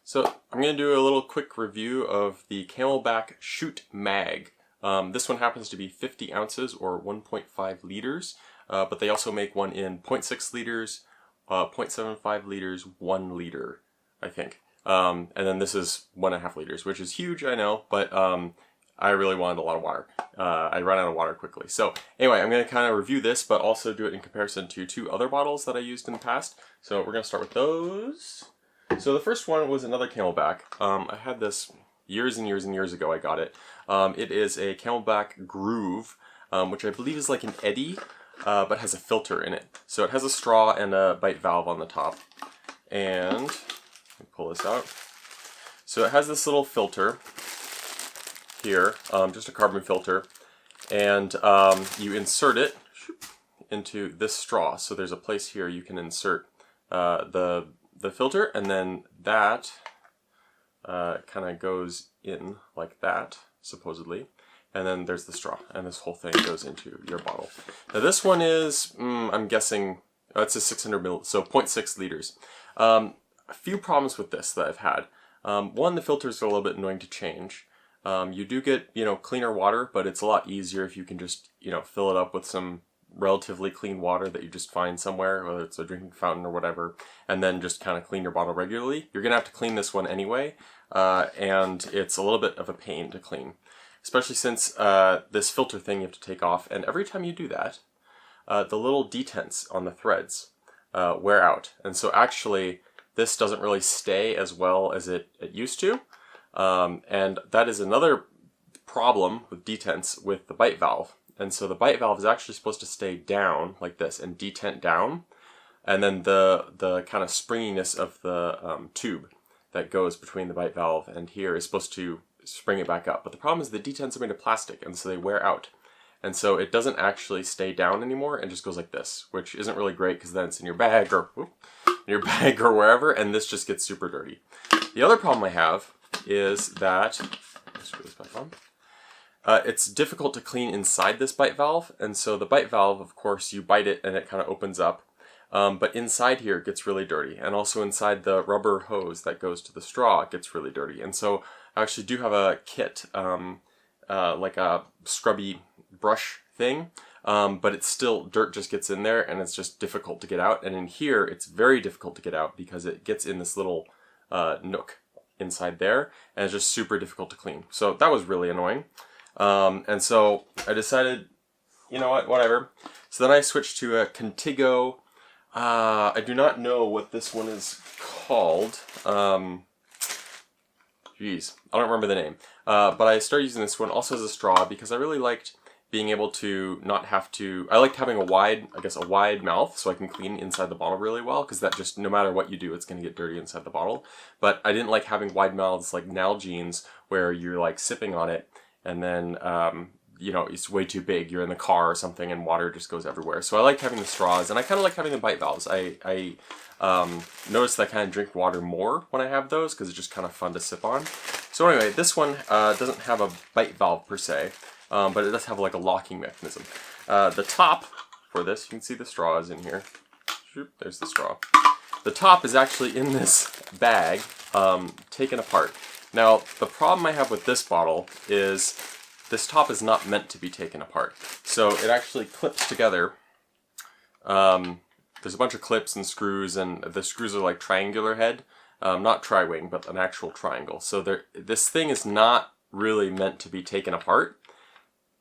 So I'm going to do a little quick review of the CamelBak Chute mag. This one happens to be 50 ounces or 1.5 liters, but they also make one in 0.6 liters, 0.75 liters, 1 liter, I think. And then this is 1.5 liters, which is huge, I know, but I really wanted a lot of water. I ran out of water quickly. So anyway, I'm going to kind of review this, but also do it in comparison to two other bottles that I used in the past. So we're going to start with those. So the first one was another CamelBak. I had this years and years and years ago. I got it. It is a CamelBak Groove, which I believe is like an eddy, but has a filter in it. So it has a straw and a bite valve on the top. And let me pull this out. So it has this little filter here, just a carbon filter, and you insert it into this straw. So there's a place here you can insert the filter, and then that kind of goes in like that, supposedly, and then there's the straw, and this whole thing goes into your bottle. Now this one is, I'm guessing, it's a 600 ml, so 0.6 liters. A few problems with this that I've had. One, the filters are a little bit annoying to change. You do get, cleaner water, but it's a lot easier if you can just, fill it up with some relatively clean water that you just find somewhere, whether it's a drinking fountain or whatever, and then just kind of clean your bottle regularly. You're gonna have to clean this one anyway, and it's a little bit of a pain to clean, especially since this filter thing you have to take off, and every time you do that, the little detents on the threads wear out, and so actually this doesn't really stay as well as it used to, and that is another problem with detents with the bite valve. And so the bite valve is actually supposed to stay down like this and detent down, and then the kind of springiness of the tube that goes between the bite valve and here is supposed to spring it back up. But the problem is the detents are made of plastic, and so they wear out, and so it doesn't actually stay down anymore and just goes like this, which isn't really great because then it's in your bag or wherever, and this just gets super dirty. The other problem I have is that, let's screw this back on. It's difficult to clean inside this bite valve, and so the bite valve, of course, you bite it and it kind of opens up, but inside here it gets really dirty, and also inside the rubber hose that goes to the straw it gets really dirty. And so I actually do have a kit, like a scrubby brush thing, but it's still, dirt just gets in there and it's just difficult to get out, and in here it's very difficult to get out because it gets in this little nook inside there, and it's just super difficult to clean. So that was really annoying. And so I decided, you know what, whatever. So then I switched to a Contigo. I do not know what this one is called. Geez, I don't remember the name. But I started using this one also as a straw because I really liked being able to not have to, I liked having a wide mouth so I can clean inside the bottle really well, because that just, no matter what you do, it's going to get dirty inside the bottle. But I didn't like having wide mouths like Nalgene's where you're like sipping on it, and then, it's way too big. You're in the car or something and water just goes everywhere. So I like having the straws, and I kind of like having the bite valves. I noticed that I kind of drink water more when I have those because it's just kind of fun to sip on. So anyway, this one doesn't have a bite valve per se, but it does have like a locking mechanism. The top for this, you can see the straw is in here. There's the straw. The top is actually in this bag, taken apart. Now, the problem I have with this bottle is this top is not meant to be taken apart. So it actually clips together. There's a bunch of clips and screws, and the screws are like triangular head. Not tri-wing, but an actual triangle. So this thing is not really meant to be taken apart.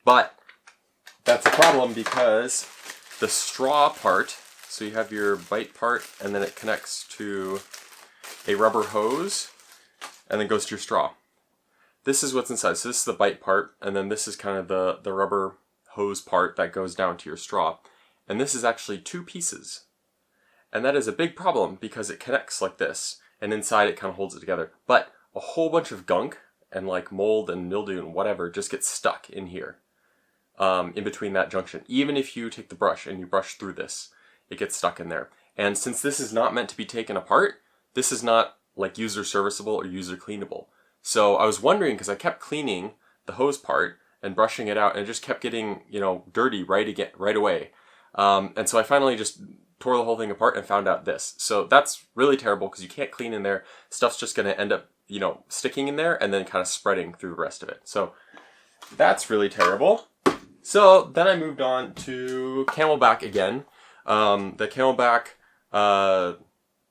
But that's a problem because the straw part, so you have your bite part, and then it connects to a rubber hose, and then goes to your straw. This is what's inside. So this is the bite part, and then this is kind of the rubber hose part that goes down to your straw. And this is actually two pieces. And that is a big problem because it connects like this, and inside it kind of holds it together. But a whole bunch of gunk and like mold and mildew and whatever just gets stuck in here, in between that junction. Even if you take the brush and you brush through this, it gets stuck in there. And since this is not meant to be taken apart, this is not like user serviceable or user cleanable. So I was wondering, because I kept cleaning the hose part and brushing it out, and it just kept getting, dirty right away. And so I finally just tore the whole thing apart and found out this. So that's really terrible because you can't clean in there. Stuff's just going to end up, you know, sticking in there and then kind of spreading through the rest of it. So that's really terrible. So then I moved on to CamelBak again. The CamelBak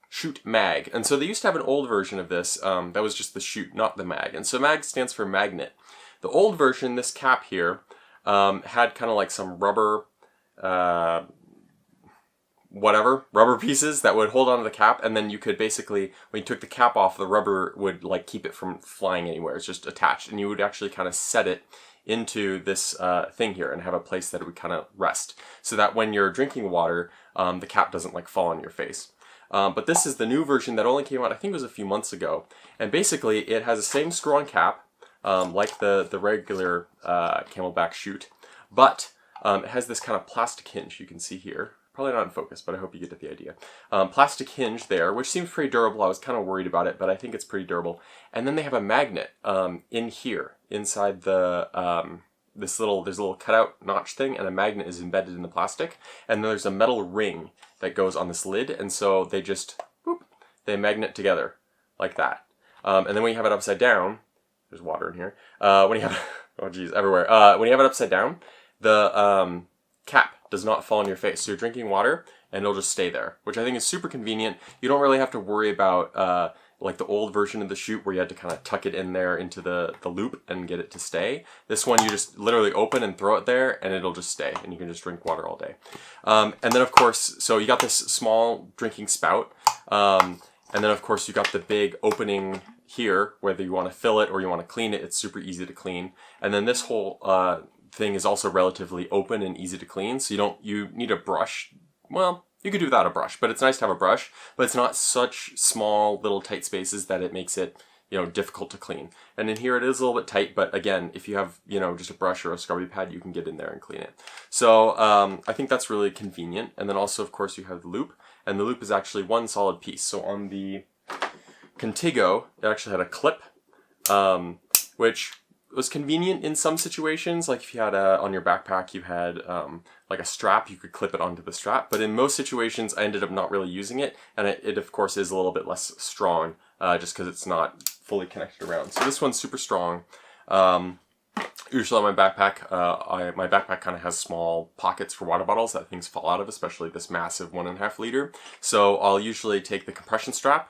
Chute mag. And so they used to have an old version of this that was just the chute, not the mag. And so mag stands for magnet. The old version, this cap here, had kind of like some rubber, rubber pieces that would hold onto the cap, and then you could basically, when you took the cap off, the rubber would like keep it from flying anywhere. It's just attached, and you would actually kind of set it into this thing here and have a place that it would kind of rest, so that when you're drinking water, the cap doesn't like fall on your face. But this is the new version that only came out, I think it was a few months ago, and basically it has the same screw-on cap, like the regular CamelBak Chute, but it has this kind of plastic hinge you can see here. Probably not in focus, but I hope you get the idea. Plastic hinge there, which seems pretty durable. I was kind of worried about it, but I think it's pretty durable. And then they have a magnet in here, inside the there's a little cutout notch thing, and a magnet is embedded in the plastic. And then there's a metal ring that goes on this lid, and so they just they magnet together like that. And then when you have it upside down, there's water in here. When you have oh geez, everywhere. When you have it upside down, the cap does not fall on your face. So you're drinking water and it'll just stay there, which I think is super convenient. You don't really have to worry about like the old version of the chute where you had to kind of tuck it in there into the loop and get it to stay. This one you just literally open and throw it there and it'll just stay, and you can just drink water all day. And then of course, so you got this small drinking spout, and then of course you got the big opening here, whether you want to fill it or you want to clean it. It's super easy to clean. And then this whole thing is also relatively open and easy to clean, so you need a brush. Well, you could do without a brush, but it's nice to have a brush, but it's not such small little tight spaces that it makes it, you know, difficult to clean. And in here it is a little bit tight, but again, if you have, you know, just a brush or a scrubby pad, you can get in there and clean it. So I think that's really convenient. And then also, of course, you have the loop, and the loop is actually one solid piece. So on the Contigo, it actually had a clip, which was convenient in some situations. Like if you had on your backpack, you had like a strap, you could clip it onto the strap. But in most situations, I ended up not really using it, and it of course is a little bit less strong, just because it's not fully connected around. So this one's super strong. Usually on my backpack, my backpack kind of has small pockets for water bottles that things fall out of, especially this massive 1.5 liter. So I'll usually take the compression strap,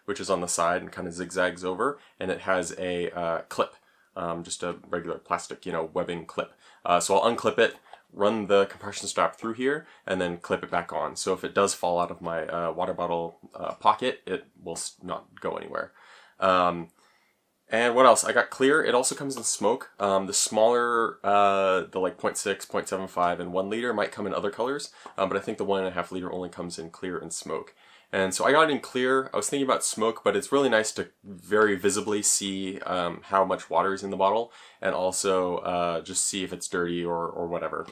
which is on the side and kind of zigzags over, and it has a clip. Just a regular plastic, you know, webbing clip. So I'll unclip it, run the compression strap through here, and then clip it back on. So if it does fall out of my water bottle pocket, it will not go anywhere. And what else? I got clear. It also comes in smoke. The smaller, the like 0.6, 0.75, and 1 liter might come in other colors, but I think the 1.5 liter only comes in clear and smoke. And so I got it in clear. I was thinking about smoke, but it's really nice to very visibly see how much water is in the bottle, and also just see if it's dirty or whatever.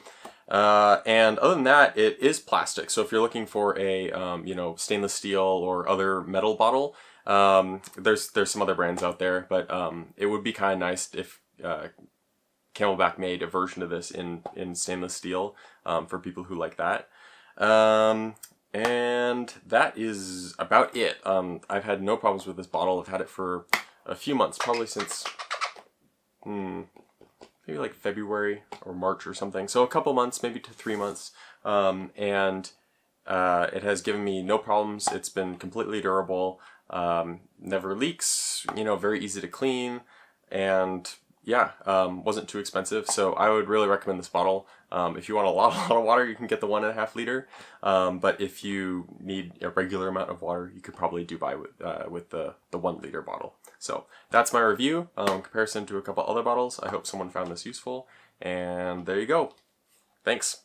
And other than that, it is plastic. So if you're looking for a you know, stainless steel or other metal bottle, there's some other brands out there, but it would be kind of nice if CamelBak made a version of this in stainless steel for people who like that. And that is about it. I've had no problems with this bottle. I've had it for a few months, probably since maybe like February or March or something. So a couple months, maybe to 3 months. And it has given me no problems. It's been completely durable, never leaks, you know, very easy to clean, and yeah, wasn't too expensive. So I would really recommend this bottle. If you want a lot of water, you can get the 1.5 liter. But if you need a regular amount of water, you could probably do by with the 1 liter bottle. So that's my review, comparison to a couple other bottles. I hope someone found this useful, and there you go. Thanks.